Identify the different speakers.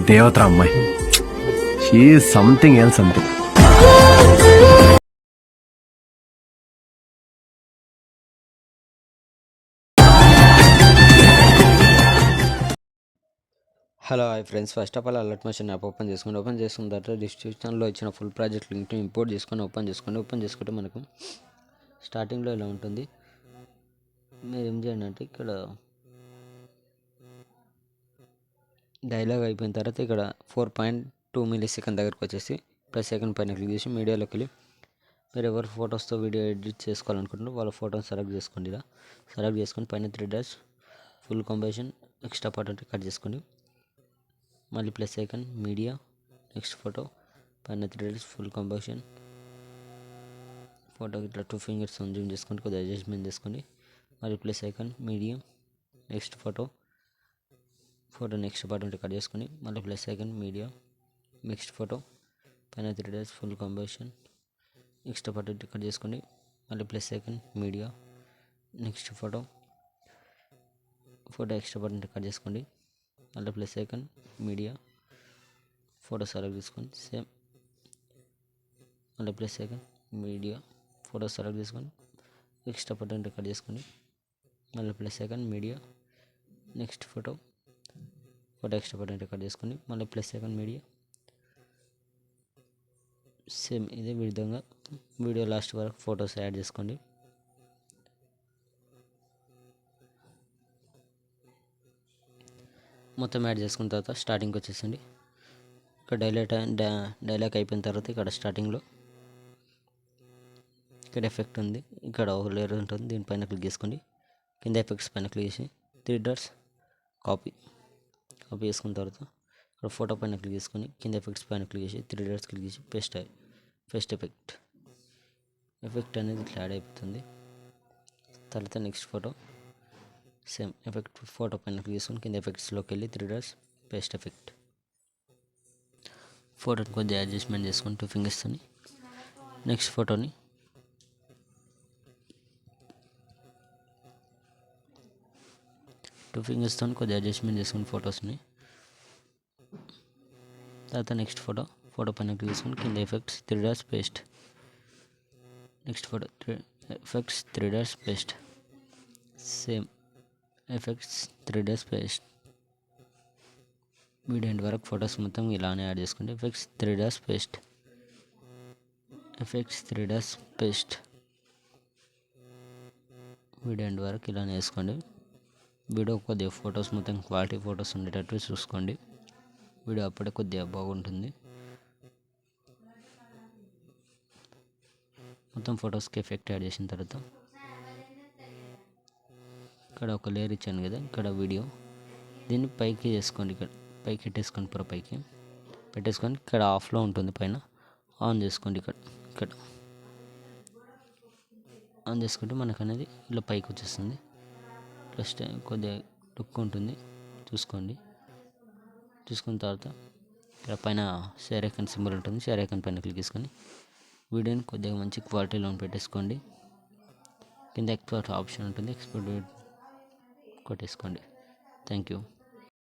Speaker 1: దేవత అమ్మాయి. She something else అంతే.
Speaker 2: Hello hi friends, first of all alert motion app open చేసుకున్న తర్వాత డిస్క్రిప్షన్లో ఇచ్చిన ఫుల్ ప్రాజెక్ట్ లింక్ని ఇంపోర్ట్ చేసుకొని ఓపెన్ చేసుకుంటే మనకు స్టార్టింగ్లో ఇలా ఉంటుంది. మీరు ఏం చేయండి అంటే ఇక్కడ డైలాగ్ అయిపోయిన తర్వాత ఇక్కడ 4.2 మిల్లీ సెకండ్ దగ్గరకు వచ్చేసి ప్లస్ సెకండ్ పైన క్లిక్ చేసి మీడియాలోకి వెళ్ళి మీరు ఎవరు ఫొటోస్తో వీడియో ఎడిట్ చేసుకోవాలనుకుంటున్నారో వాళ్ళ ఫోటోని సెలెక్ట్ చేసుకోండి. ఇలా సెలెక్ట్ చేసుకొని పైన 3 dash full composition extra part అంటే కట్ చేసుకోండి. మళ్ళీ plus icon media next photo పైన 3 డాష్ ఫుల్ కంపోజిషన్ ఫోటోకి ఇట్లా 2 ఫింగర్స్ జూమ్ చేసుకోండి, కొద్దిగా అడ్జస్ట్మెంట్ చేసుకోండి. మళ్ళీ plus icon media next photo next part ఉంటే కట్ చేసుకొని మళ్ళీ plus icon media next photo పైన 3 dash full composition next part ఉంటే కట్ చేసుకోండి. మళ్ళీ plus icon media next photo extra part ఉంటే కట్ చేసుకోండి. మళ్ళీ plus icon media photo select చేసుకోండి. సేమ్ మళ్ళీ plus icon media photo select చేసుకొని ఎక్స్ట్రా పార్ట్ ఉంటే కట్ చేసుకోండి. మళ్ళీ plus icon media next photo extra part ఉంటే కట్ చేసుకోండి. మళ్ళీ ప్లస్ ఐకాన్ మీడియా సేమ్ ఇదే విధంగా వీడియో లాస్ట్ వరకు ఫొటోస్ యాడ్ చేసుకోండి. మొత్తం యాడ్ చేసుకున్న తర్వాత స్టార్టింగ్కి వచ్చేసండి. ఇక్కడ డైలాగ్ అయిపోయిన తర్వాత ఇక్కడ స్టార్టింగ్లో ఇక్కడ ఎఫెక్ట్ ఉంది, ఇక్కడ ఒక లేయర్ ఉంటుంది, దీనిపైన క్లిక్ చేసుకోండి. కింద ఎఫెక్ట్స్ పైన క్లిక్ చేసి 3 డాట్స్ కాపీ చేసుకున్న తర్వాత ఇక్కడ ఫోటో పైన క్లిక్ చేసుకొని కింద ఎఫెక్ట్స్ పైన క్లిక్ చేసి 3 డాట్స్ క్లిక్ చేసి పేస్ట్ ఎఫెక్ట్ అనేది ఇట్లా యాడ్ అయిపోతుంది. తర్వాత next photo same effect photo పైన క్లిక్ చేసుకొని కింద ఎఫెక్ట్స్లోకి వెళ్ళి 3 డాట్స్ పేస్ట్ ఎఫెక్ట్ ఫోటోని కొద్దిగా అడ్జస్ట్మెంట్ చేసుకొని 2 ఫింగర్స్తోని నెక్స్ట్ ఫోటోని కొద్దిగా అడ్జస్ట్మెంట్ చేసుకుని ఫొటోస్ని తర్వాత నెక్స్ట్ ఫోటో పైన క్లిక్ చేసుకొని కింద effects 3 dots paste next photo effects 3 dots paste same effects 3 dots paste video end వరకు ఫొటోస్ మొత్తం ఇలానే యాడ్ చేసుకోండి. Effects 3 dots paste video end వరకు ఇలానే వేసుకోండి. వీడియో కొద్దిగా ఫొటోస్ మొత్తం క్వాలిటీ ఫొటోస్ ఉండేటట్టు చూసుకోండి. వీడియో అప్పుడే కొద్దిగా బాగుంటుంది. మొత్తం ఫొటోస్కి ఎఫెక్ట్ యాడ్ చేసిన తర్వాత ఇక్కడ ఒక లేయర్ ఇచ్చాను కదా, ఇక్కడ వీడియో దీన్ని పైకి చేసుకోండి. ఇక్కడ పైకి పెట్టేసుకోండి, పైకి పెట్టేసుకొని ఇక్కడ ఆఫ్లో ఉంటుంది, పైన ఆన్ చేసుకోండి. ఇక్కడ ఆన్ చేసుకుంటే మనకు అనేది ఇలా పైకి వచ్చేస్తుంది. ప్లస్ కొద్దిగా లుక్ ఉంటుంది చూసుకోండి. చూసుకున్న తర్వాత ఇక్కడ పైన షేర్ ఐకాన్ సింబల్ ఉంటుంది, షేర్ ఐకాన్ పైన క్లిక్ చేసుకొని వీడియోని కొద్దిగా మంచి క్వాలిటీలో పెట్టేసుకోండి. కింద ఎక్స్పోర్ట్ ఆప్షన్ ఉంటుంది, ఎక్స్పోర్ట్ కొట్టేసుకోండి. Thank you.